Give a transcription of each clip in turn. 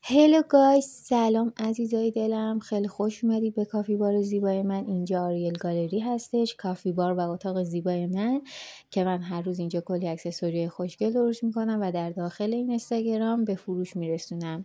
هلو گایز، سلام عزیزای دلم، خیلی خوش اومدید به کافی بار زیبای من. اینجا آریل گالری هستش، کافی بار و اتاق زیبای من که من هر روز اینجا کلی اکسسوری خوشگل درست میکنم و در داخل این اینستاگرام به فروش میرسونم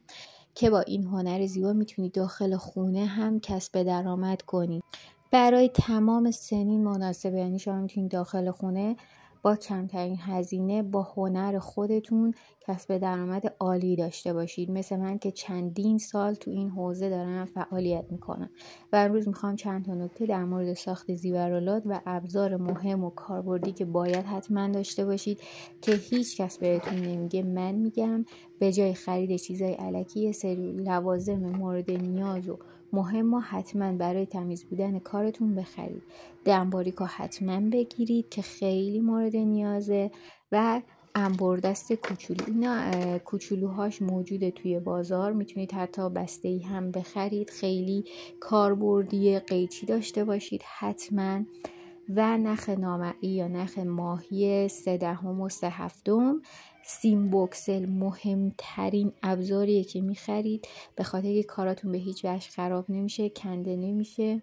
که با این هنر زیبا میتونید داخل خونه هم کسب درآمد کنید. برای تمام سنین مناسبه، یعنی شما میتونید داخل خونه با کمترین هزینه با هنر خودتون کسب درآمد عالی داشته باشید. مثل من که چندین سال تو این حوزه دارم فعالیت میکنم و امروز میخوام چند تا نکته در مورد ساخت زیورآلات و ابزار مهم و کاربردی که باید حتما داشته باشید که هیچ کس بهتون نمیگه من میگم. به جای خرید چیزای الکی یه سری لوازم مورد نیاز و مهم و حتما برای تمیز بودن کارتون بخرید. دنباریکا حتما بگیرید که خیلی مورد نیازه و انبردست کوچولو، اینا کوچولوهاش موجوده توی بازار، میتونید حتی بسته‌ای هم بخرید. خیلی کاربردی، قیچی داشته باشید حتما و نخ نامرئی یا نخ ماهی 3/10 و 3/7. سیم بوکسل مهمترین ابزاریه که میخرید به خاطر که کاراتون به هیچ وجه خراب نمیشه، کنده نمیشه.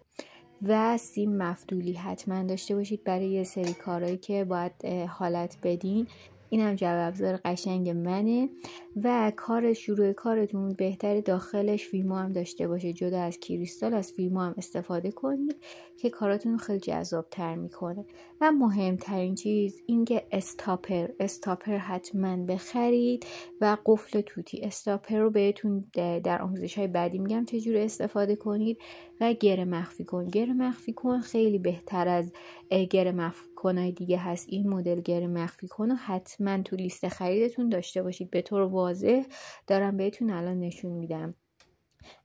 و سیم مفتولی حتما داشته باشید برای یه سری کارهایی که باید حالت بدین. این هم جواب ابزار قشنگ منه و شروع کارتون بهتره داخلش فیمو هم داشته باشه. جدا از کریستال از فیمو هم استفاده کنید که کاراتون خیلی جذاب تر میکنه. و مهمترین چیز این که استاپر حتما بخرید و قفل توتی. استاپر رو بهتون در آموزش های بعدی میگم چجوری استفاده کنید. و گره مخفی کن خیلی بهتر از گره مخفی کنای دیگه هست. این مدل گره مخفی کن حتما تو لیست خریدتون داشته باشید. به طور واضح دارم بهتون الان نشون میدم.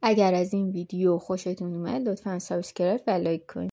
اگر از این ویدیو خوشتون اومد لطفا سابسکرایب و لایک کنید.